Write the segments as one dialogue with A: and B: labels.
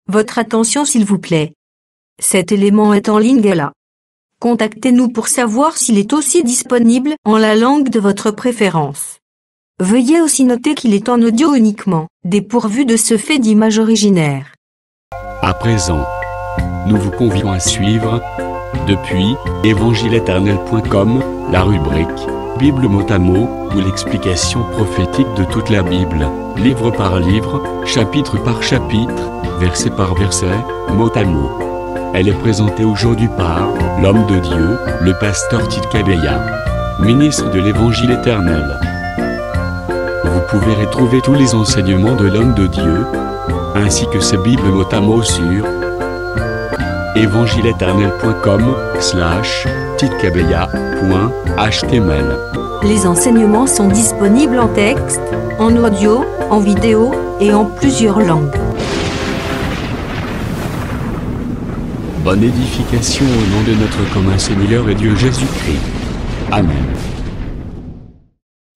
A: Votre attention s'il vous plaît. Cet élément est en ligne là. Contactez-nous pour savoir s'il est aussi disponible en la langue de votre préférence. Veuillez aussi noter qu'il est en audio uniquement, dépourvu de ce fait d'image originaire.
B: À présent, nous vous convions à suivre, depuis évangile-éternel.com, la rubrique Bible mot à mot, ou l'explication prophétique de toute la Bible, livre par livre, chapitre par chapitre, verset par verset, mot à mot. Elle est présentée aujourd'hui par l'homme de Dieu, le pasteur Tidkabeya, ministre de l'Évangile éternel. Vous pouvez retrouver tous les enseignements de l'homme de Dieu, ainsi que ses Bibles mot à mot sur évangile-éternel.com/tidkabeya.html.
A: Les enseignements sont disponibles en texte, en audio, en vidéo et en plusieurs langues.
B: Bonne édification au nom de notre commun Seigneur et Dieu Jésus-Christ. Amen.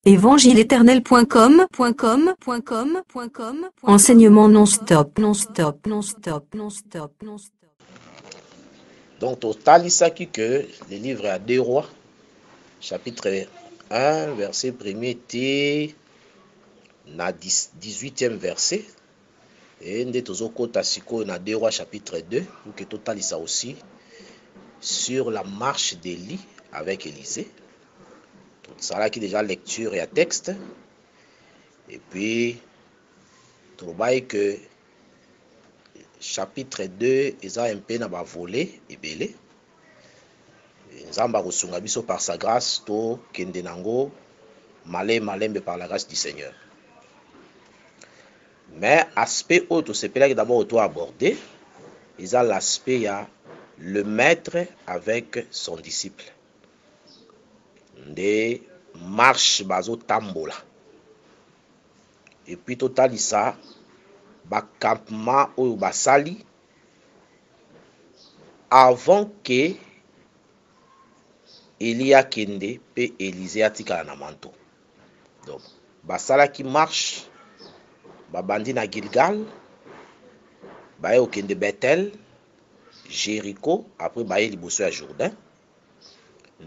A: évangile-éternel.com Enseignement non-stop.
C: Donc, total, il que le livre à 2 rois, chapitre 1, verset 1er, était na 18e verset. Et nous avons na 2 rois, chapitre 2, pour que total, ça aussi, sur la marche d'Élie avec Élisée. Ça là qui est déjà lecture et texte. Et puis, tu vois que chapitre 2, ils ont un peu na volé et belé. Nzamba kosunga biso par sa grâce to kende nango malembe par la grâce du Seigneur. Mais aspect autre, c'est là que d'abord auto abordé, ils ont l'aspect ya le maître avec son disciple. Des marches bazo tambola. Et puis total ça ba campement ou basali avant que Elia kende pe Élisée atikala na manto. Donc basala qui marche babandi na Gilgal baye okende Bethel, Jéricho, après baye liboso ya Jourdain.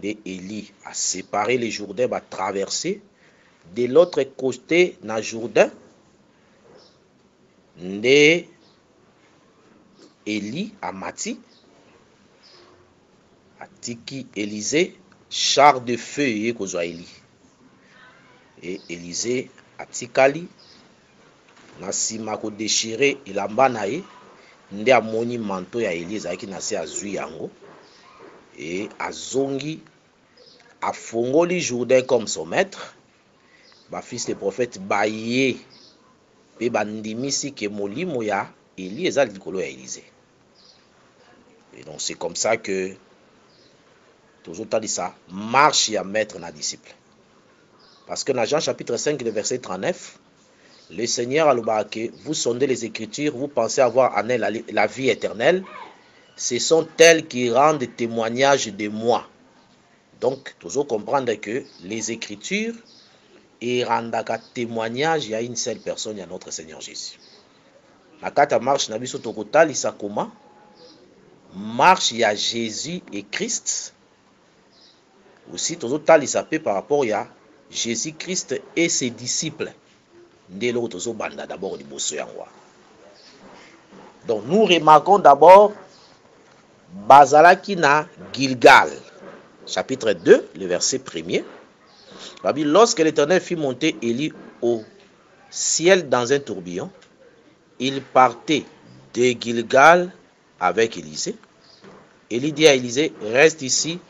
C: De Élie a séparé les Jourdains, va traverser de l'autre côté na Jourdain. De Élie a mati atiki Élisée char de feu ye kozwa Élie. Et Élisée atikali na sima ko déchirer ilamba na ye nde amoni manteau ya Élie ezalaki na se azwi yango. Et azongi afongoli Jourdain comme son maître. Ba fils de prophète baye pe bandimisi ke molimo ya Élie eza likolo ya Élisée. Et donc c'est comme ça que toujours dit ça marche ya maître na disciple. Parce que dans Jean chapitre 5 le verset 39, le Seigneur a dit, vous sondez les Écritures, vous pensez avoir en elles la vie éternelle. Ce sont elles qui rendent témoignage de moi. Donc, toujours comprendre que les Écritures rendent témoignage, il y a une seule personne, il y a notre Seigneur Jésus. La carte marche, n'a biso tokotal, ça comment? Marche, il y a Jésus et Christ. Aussi, total, il s'appelle par rapport à Jésus-Christ et ses disciples. D'abord, donc, nous remarquons d'abord Bazalaki na Gilgal, chapitre 2, le verset 1er. Lorsque l'Éternel fit monter Élie au ciel dans un tourbillon, il partait de Gilgal avec Élisée. Élie dit à Élisée, reste ici,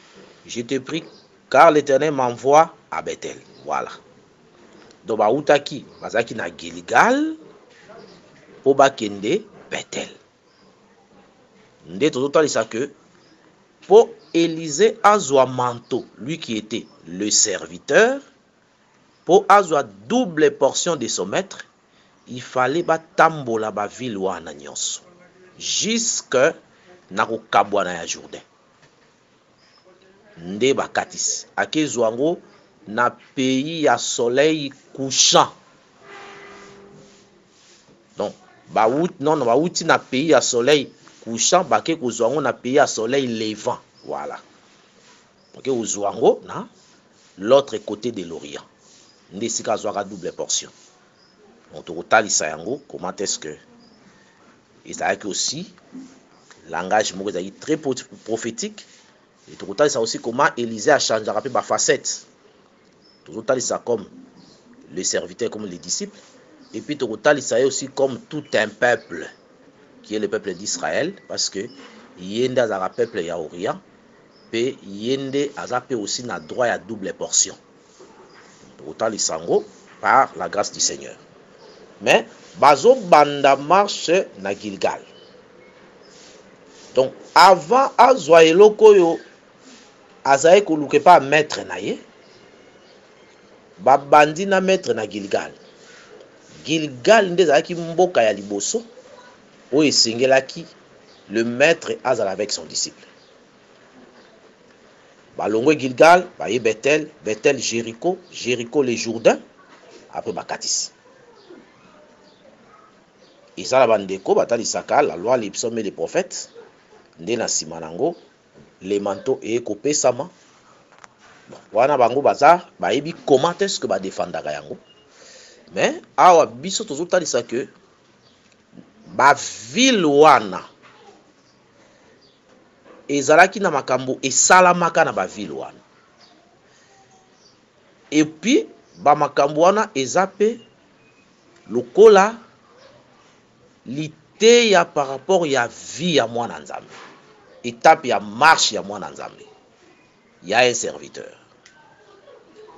C: je te prie, car l'Éternel m'envoie à Bethel. Voilà. Donc, Baoutaki, Bazaki na Gilgal, pour Bakende, Bethel. Nde total ça que pour Élisée azwa manteau, lui qui était le serviteur, pour azwa double portion de son maître, il fallait batambola ba ville wana nyonso jusque na ko kabwana ya Jourdain. Nde bakatis akezwango na pays ya soleil couchant. Donc bauti na pays à soleil couchant, bake kozwango na pays à soleil levant. Voilà. Bake kozwango na l'autre côté de l'Orient. Ndesika zwaka double portion. On te retalisa yango, comment est-ce que ezalaki aussi langage moko ezali très prophétique. Et te retalisa aussi comment Élisée a changé pe ba facette. Te retalisa comme les serviteurs, comme les disciples. Et puis te retalisa aussi comme tout un peuple qui est le peuple d'Israël, parce que yende azaka peuple ya Orient, pe yende azape aussi na droit à double portion. Te retalisa yango par la grâce du Seigneur. Mais bazo banda marche na Gilgal. Donc avant azwa eloko yo azaye koluke pa maître na ye, babandi na maître na Gilgal. Gilgal nde ezalaki mboka ya liboso oyo esengelaki le maître azala avec son disciple. Balongwe Gilgal, baye Bethel, Bethel Jéricho, Jéricho les Jourdains, après bakatisi. Et ça la bandeko batalisaka la loi, les psaumes et les prophètes, nde na sima nango les manteaux et kopesama. Wana bango baza bayebi comment est-ce que ba défendaka yango. Mais awa biso tozotalisa que ba ville wana ezalaki na makambo esalamaka na ba ville wana. Et puis ba makambo wana ezape lokola liteya par rapport ya vie ya mwana nzambe. Étape ya marche ya mwana nzambe. Il y a un serviteur.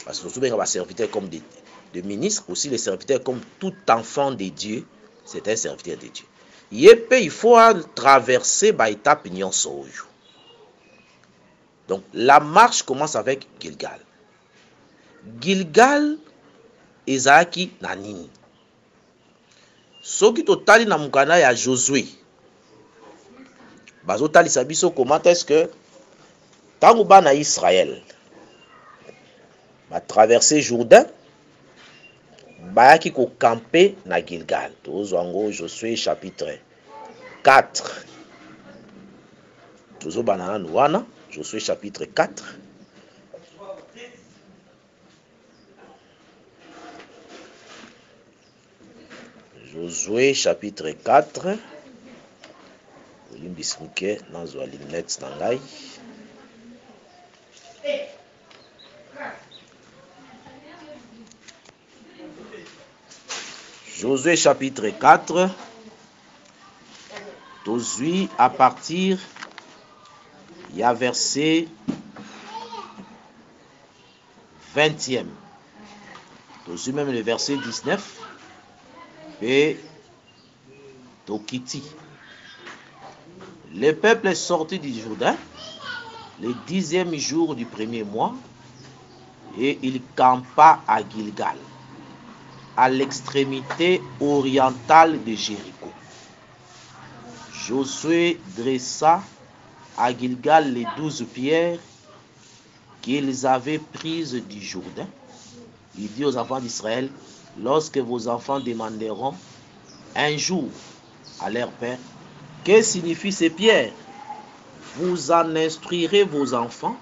C: Parce que nous avons des serviteurs comme des ministres, aussi les serviteurs comme tout enfant de Dieu, c'est un serviteur de Dieu. Il faut traverser par étape nyonso. Donc la marche commence avec Gilgal. Gilgal ezaki na nini? Soki totali na mukana ya Josué. Bazotali sabiso comment est-ce que tango bana Israël ba traverser Jourdain bayaki ko camper na Gilgal. Tozwango Josué chapitre 4. Tozo banana wana Josué chapitre 4. Josué chapitre 4. Limbismuke nazwa linet nangai. Josué chapitre 4. Tozui à partir il y a verset 20e. Tozui même le verset 19. Et Tokiti. Le peuple est sorti du Jourdain le 10e jour du premier mois et il campa à Gilgal, à l'extrémité orientale de Jéricho. Josué dressa à Gilgal les 12 pierres qu'ils avaient prises du Jourdain. Il dit aux enfants d'Israël: lorsque vos enfants demanderont un jour à leur père, que signifient ces pierres? Vous en instruirez vos enfants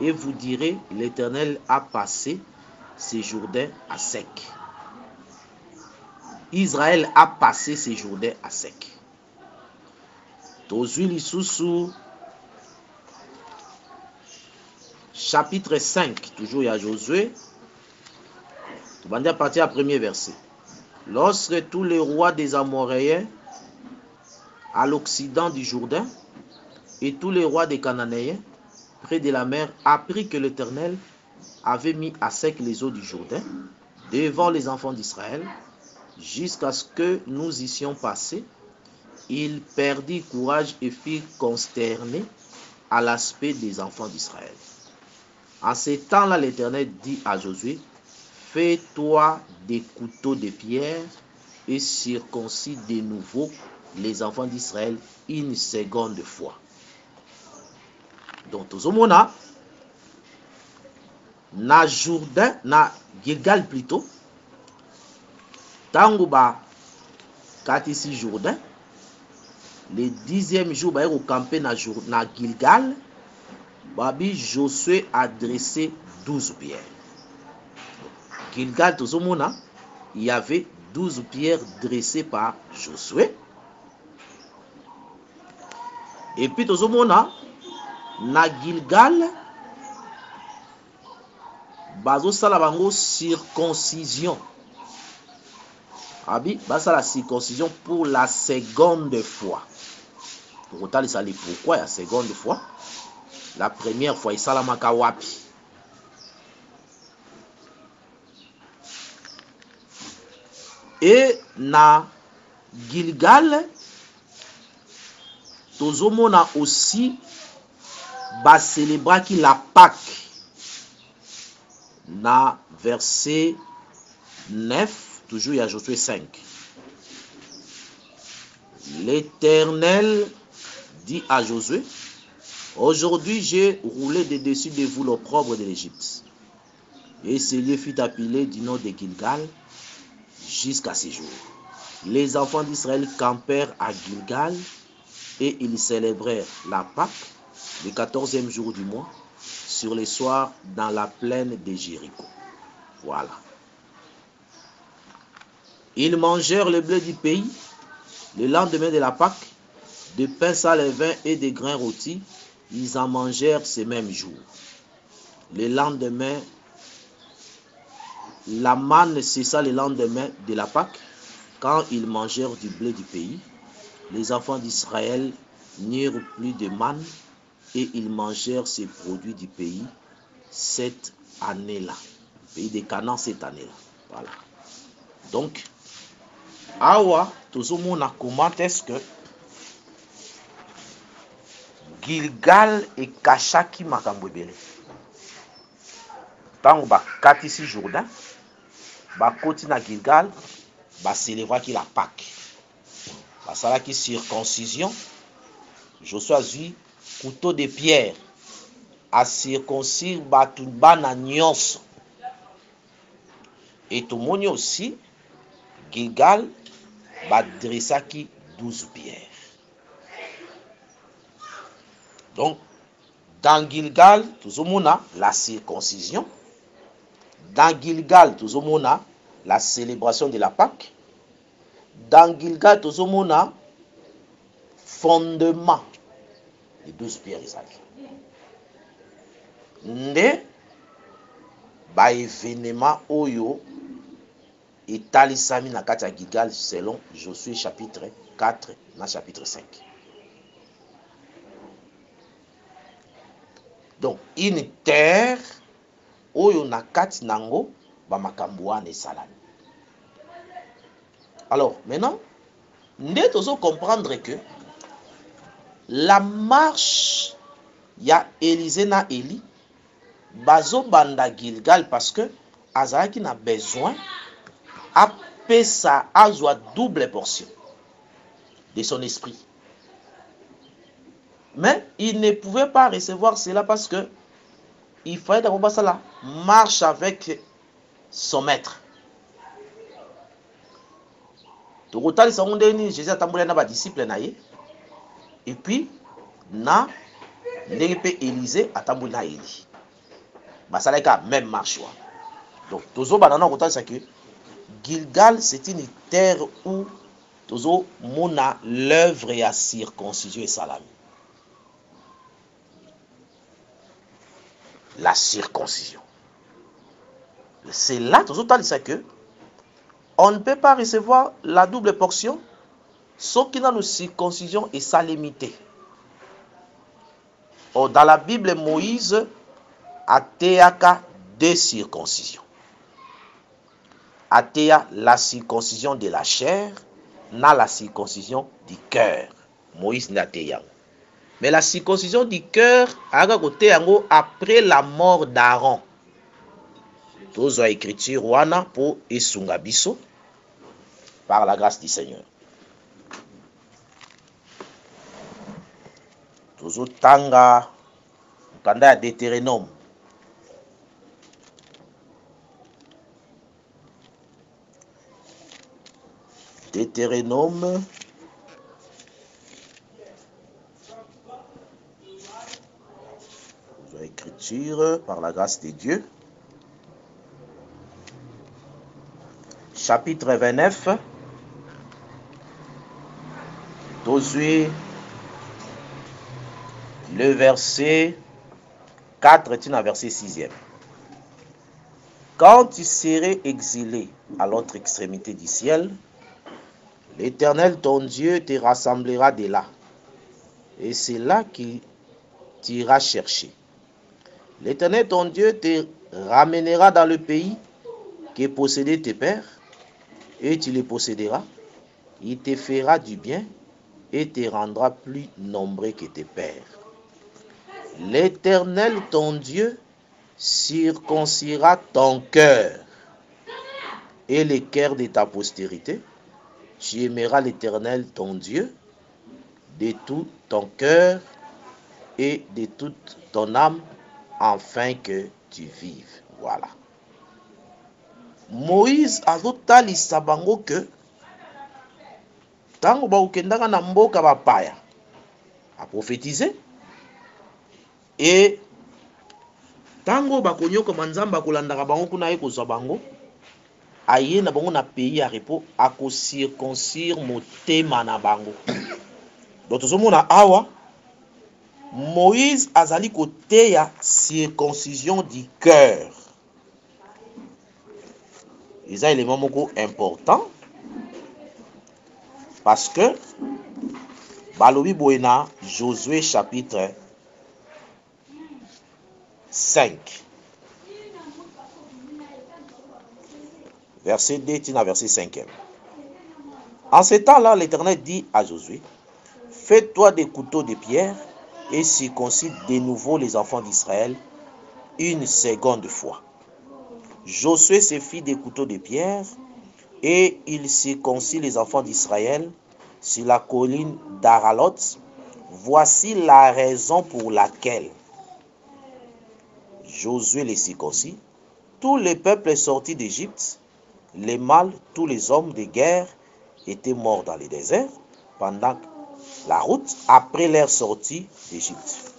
C: et vous direz: l'Éternel a passé ses Jourdains à sec. Israël a passé ses Jourdains à sec. Tozui lisusu chapitre 5, toujours il y a Josué. Tu vas partir à premier verset. Lorsque tous les rois des Amoréens à l'occident du Jourdain et tous les rois des Cananéens près de la mer apprirent que l'Éternel avait mis à sec les eaux du Jourdain devant les enfants d'Israël, jusqu'à ce que nous y soyons passés, ils perdirent courage et furent consternés à l'aspect des enfants d'Israël. En ces temps-là, l'Éternel dit à Josué: fais-toi des couteaux de pierre et circoncis de nouveau les enfants d'Israël une seconde fois. Donc, tozomona na Jourdain, na Gilgal plutôt, tango ba Katisi Jourdain. Le 10e jour, bah, au campé na Gilgal. Babi Josué a dressé 12 pierres. Gilgal, tout le monde, il y avait 12 pierres dressées par Josué. Et puis, tout le monde, na Gilgal, bazo salabango circoncision. Abi, basa la circoncision pour la seconde fois. Pourquoi la seconde fois? La première fois, il salamaka wapi. Et na Gilgal, tozomona aussi ba célébra qui la Pâque. Na verset 9, toujours il y a Josué 5. L'Éternel dit à Josué, aujourd'hui j'ai roulé de dessus de vous l'opprobre de l'Égypte. Et ce lieu fut appelé du nom de Gilgal jusqu'à ce jour. Les enfants d'Israël campèrent à Gilgal et ils célébrèrent la Pâque le 14e jour du mois sur les soirs dans la plaine de Jéricho. Voilà. Ils mangèrent le blé du pays le lendemain de la Pâque, de pain sans levain et de grains rôtis. Ils en mangèrent ce même jour. Le lendemain, la manne cessa le lendemain de la Pâque, quand ils mangèrent du blé du pays. Les enfants d'Israël n'eurent plus de manne et ils mangèrent ces produits du pays cette année-là. Pays de Canaan cette année-là. Voilà. Donc, awa, tozomona comment est-ce que Gilgal et Kachaki Makambwebele. Tant que Katisi Jourdain, Koti na Gilgal, célébra qui la Pâque. Ça qui circoncision. Josué a eu couteau de pierre à circoncire Batubana Nyos. Et tout le monde aussi, Gilgal, dressa qui 12 pierres. Donc, dans Gilgal, tout le monde a la circoncision. Dans Gilgal, tout le monde a la célébration de la Pâque. Dans Gilgal, tout le monde a fondement de 12 pierres. Nde, ba événement oyo et talisami na kati ya Gilgal selon Josué chapitre 4 na chapitre 5. Donc, une terre oyo na kati nango ba makambo wana esalami. Alors, maintenant, nde tozo comprendre que la marche ya Élisée na Élie bazo banda Gilgal parce que azalaki na besoin apesa azwa double portion de son esprit. Mais il ne pouvait pas recevoir cela parce que il fallait d'abord ça la marche avec son maître. Tokotali sangondeni Jésus atambola na ba disciple na ye. Et puis na ndenge pe Élisée atambola na Élie. Basalaka même marche. Donc tozo banana kotali ça que Gilgal c'est une terre où tozo mona l'œuvre et à circoncision et salami. La circoncision. C'est là tozo tali ça que on ne peut pas recevoir la double portion sauf qu'il y a une circoncision et sa limité. Or, dans la Bible, Moïse a théaka deux circoncisions. A théa la circoncision de la chair, na la circoncision du cœur. Moïse n'a théa. Mais la circoncision du cœur a côté après la mort d'Aaron. Tous ont écriture wana pour esunga biso par la grâce du Seigneur. Tous tanga kanda Deutéronome. Deutéronome Écriture par la grâce de Dieu. Chapitre 29. D'aujourd'hui, le verset 4 est un verset 6e. Quand tu serais exilé à l'autre extrémité du ciel, l'Éternel ton Dieu te rassemblera de là, et c'est là qu'il t'ira chercher. L'Éternel ton Dieu te ramènera dans le pays que possédaient tes pères, et tu les posséderas. Il te fera du bien et te rendra plus nombreux que tes pères. L'Éternel ton Dieu circoncira ton cœur et le cœur de ta postérité. Tu aimeras l'Éternel ton Dieu de tout ton cœur et de toute ton âme, afin que tu vives. Voilà. Moïse azotalisa bango ke tango baokendaka na mboka bapaya aprophétiser, et tango bakonyokoma nzambe akolandaka bango kuna ye kozwa bango aye na bango na pays ya repos akocirconcire motema na bango. Donc tozomona awa Moïse azali koteya circoncision du cœur. C'est un élément beaucoup important parce que balobi boena Josué chapitre 5 verset 2 à verset 5. En ce temps-là, l'Éternel dit à Josué: fais-toi des couteaux de pierre et circoncide de nouveau les enfants d'Israël une seconde fois. Josué se fit des couteaux de pierre et il circoncit les enfants d'Israël sur la colline d'Aralot. Voici la raison pour laquelle Josué les circoncit. Tout le peuple est sorti d'Égypte. Les mâles, tous les hommes de guerre étaient morts dans le désert pendant la route après leur sortie d'Égypte.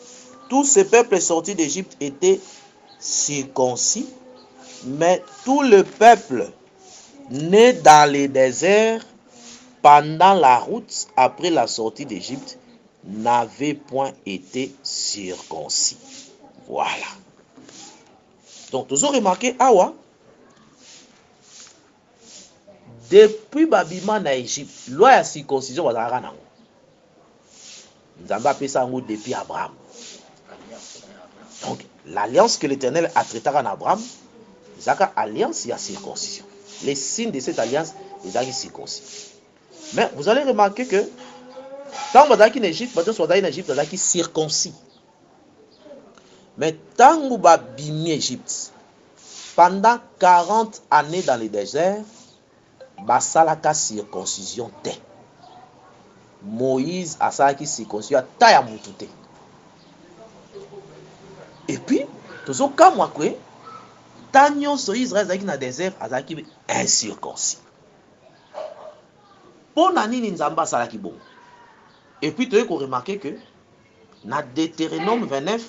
C: Tout ce peuple sorti d'Égypte était circoncis, mais tout le peuple né dans le désert pendant la route après la sortie d'Égypte n'avait point été circoncis. Voilà. Donc, vous avez remarqué, awa, depuis Babima na Égypte, loi ya circoncision wazalaka nango. Nzamba apesa yango depuis Abraham. Donc, l'alliance que l'Éternel a traitée en Abraham, c'est une alliance et la circoncision. Les signes de cette alliance, ils sont circoncis. Mais vous allez remarquer que quand vous êtes en Égypte, vous êtes en Égypte, vous êtes circoncis. Mais tant que vous êtes en Égypte, pendant 40 années dans le désert, vous avez la circoncision. Moïse a sa circoncision à Moutoute. Et puis, tout au cas, moi, Tanyon sur Israël dans le désert, azaki incirconcis. Pour nani nzamba salaki bon. Et puis, tu as remarqué que dans Deutéronome 29,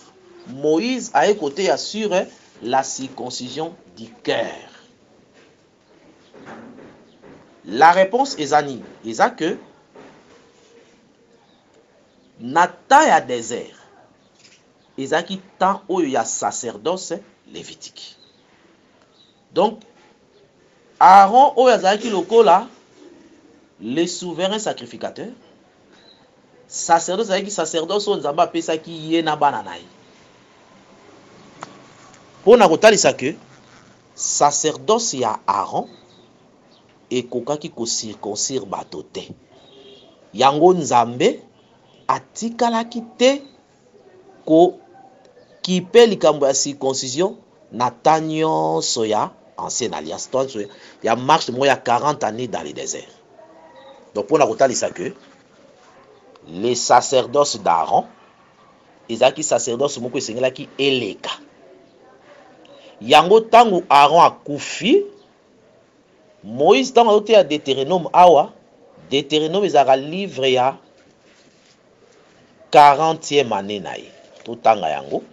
C: Moïse a écouté assurer la circoncision du cœur. La réponse est Zani. Il a que Nata ya désert. Il a qui tant où il y a sacerdoce lévitique. Donc, Aaron où il y a qui lokola le souverain sacrificateur. Sacerdoce qui sacerdoce on zamba pesa ki yena bananaï. Pour na kotalisa que sacerdoce ya Aaron et koka ki ko circoncire batote. Yango nzambe atikala kite ko kipe likambo ya circoncision na tanyo soya ancienne alliance. Il y a marche de 40 années dans le désert. Donc pour la kotalisa que les sacerdoces d'Aaron, ils ont qui sacerdoce moko esengela ki eleka. Yango tango Aaron a koufi, Moïse tango a Deutéronome awa, Deutéronome ezaka livre ya 40e année na ye. Totanga yango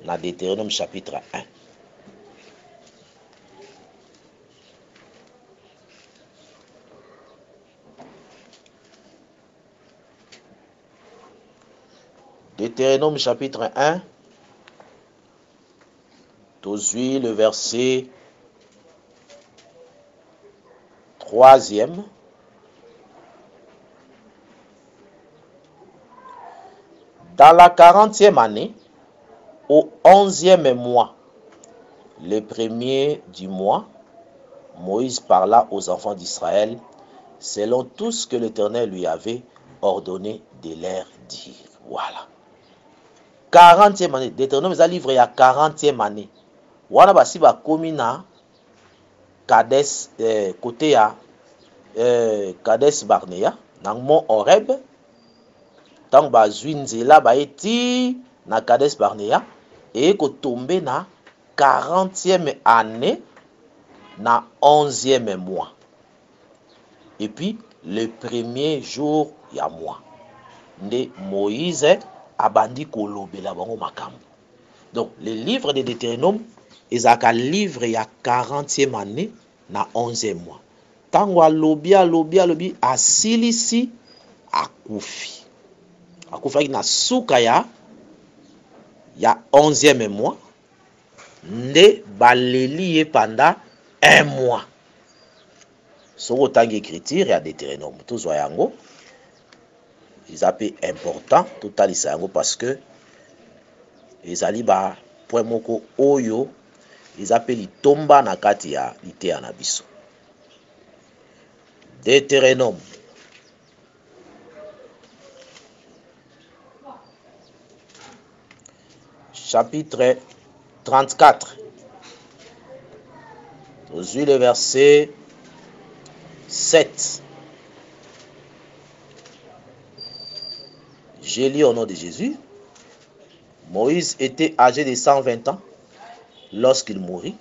C: na Deutéronome chapitre 1. Deutéronome chapitre 1, tozui le verset 3e. Dans la 40e année, au 11e mois, le premier du mois, Moïse parla aux enfants d'Israël selon tout ce que l'Éternel lui avait ordonné de leur dire. Voilà. 40e année. Deutéronome est livré à 40e année. Wana basi ba komi na Kades côté ya Kades Barnea dans mont Horeb. Tant ba zwi nzela ba eti na Kades Barnea et ko tomber na 40e année na 11e mois. Et puis le premier jour ya mois. Nde Moïse abandi kolobela bango makambo. Donc le livre de Deutéronome ezaka livre ya 40e année na 11e mois. Tango alobi asilisi akufi. Akufaki na suka ya 11e mois. Nde baleli pendant 1 mois. Soko tangi écriture ya Deutéronome tozwa yango. Ils appellent important totalisa yango parce que ezali ba point moko oyo ils appellent tomba na kati ya iteya na biso. Deutéronome chapitre 34. Aujourd'hui le verset 7. Je lis au nom de Jésus. Moïse était âgé de 120 ans lorsqu'il mourut.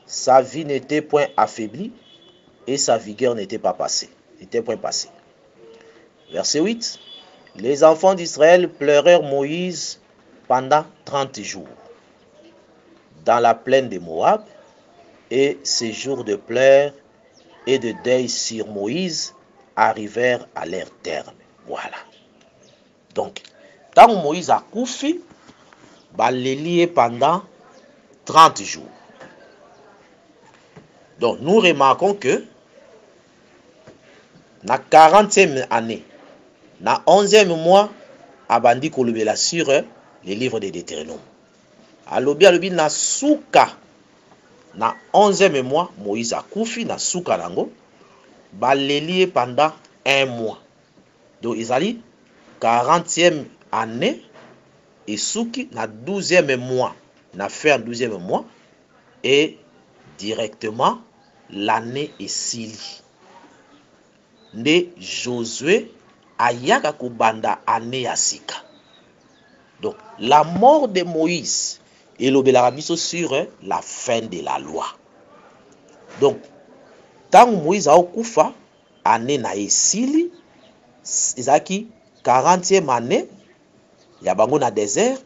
C: Sa vie n'était point affaiblie et sa vigueur n'était point passée. Verset 8. Les enfants d'Israël pleurèrent Moïse pendant 30 jours dans la plaine de Moab, et ces jours de pleurs et de deuil sur Moïse arrivèrent à leur terme. Voilà. Donc, tant Moïse a koufi, baleli pendant 30 jours. Donc, nous remarquons que na 40e année, na 11e mois, abandi kolobela sur les livres de Deutéronome. Alobi na suka na 11e mois, Moïse a koufi na suka nango, baleli pendant 1 mois. Donc, ezali 40e année et souki na 12e mois, na fin 12e mois et directement l'année est sili. Nde Josué ayaka kubanda année ya sika. Donc la mort de Moïse et l'obéla biso sur la fin de la loi. Donc tant Moïse a okufa année na esili ezaki 40e année ya bango na désert,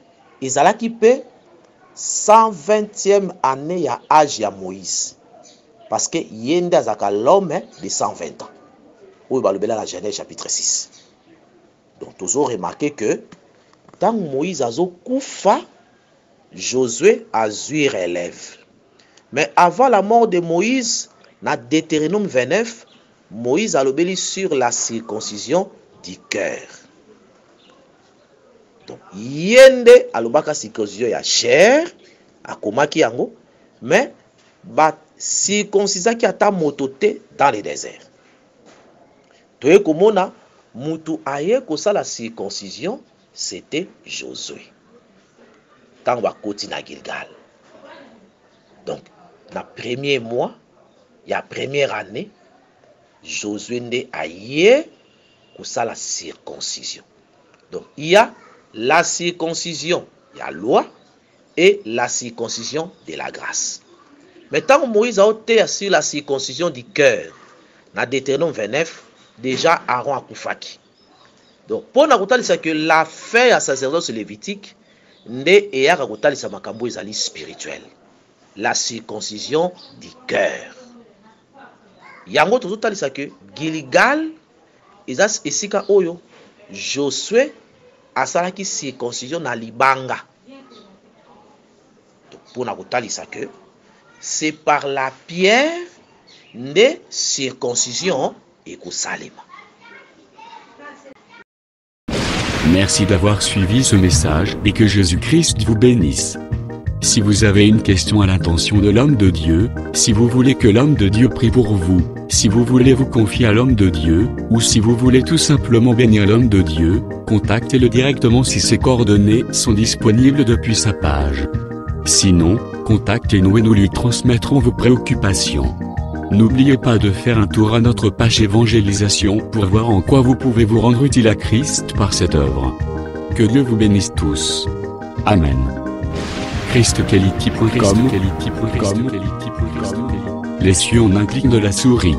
C: ezalaki pe 120e année ya âge ya Moïse. Parce que yende azaka l'homme de 120 ans. Ou balobela la Genèse chapitre 6. Donc toujours remarqué que tant Moïse azo kufa, Josué a zui relève. Mais avant la mort de Moïse, na Deutéronome 29, Moïse a lobeli sur la circoncision du cœur. Donc yende alobaka circoncision ya chair akomaki yango, mais ba circoncisaki ata motote dans le désert. Toye komona mutu aye kosala circoncision, c'était Josué. Tant bakoti na Gilgal. Donc na premier mois, ya première année, Josué nde aye kosala circoncision. Donc il y a la circoncision, il y a loi et la circoncision de la grâce. Mais tant Moïse a ôté sur la circoncision du cœur, dans Deutéronome 29, déjà Aaron akufaki. Donc, pour nous dire que l'affaire à sacerdoce lévitique n'est eyaka kotalisa makambo ezali spirituel. La circoncision du cœur. Yango tozotalisa que Gilgal ezas esika oyo Josué asalaki circoncision na libanga. Pour nous dire que c'est par la pierre de circoncision et kosalema.
B: Merci d'avoir suivi ce message et que Jésus-Christ vous bénisse. Si vous avez une question à l'intention de l'homme de Dieu, si vous voulez que l'homme de Dieu prie pour vous, si vous voulez vous confier à l'homme de Dieu, ou si vous voulez tout simplement bénir l'homme de Dieu, contactez-le directement si ses coordonnées sont disponibles depuis sa page. Sinon, contactez-nous et nous lui transmettrons vos préoccupations. N'oubliez pas de faire un tour à notre page évangélisation pour voir en quoi vous pouvez vous rendre utile à Christ par cette œuvre. Que Dieu vous bénisse tous. Amen. ChristQuality.com. Les cieux en un clic de la souris.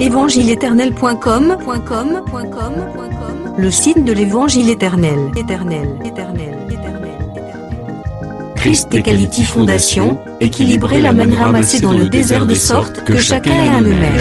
A: Évangile-éternel.com, le site de l'évangile éternel. Christ Equality Fondation, équilibrer la manne ramassée dans le désert de sorte que chacun ait un numéro.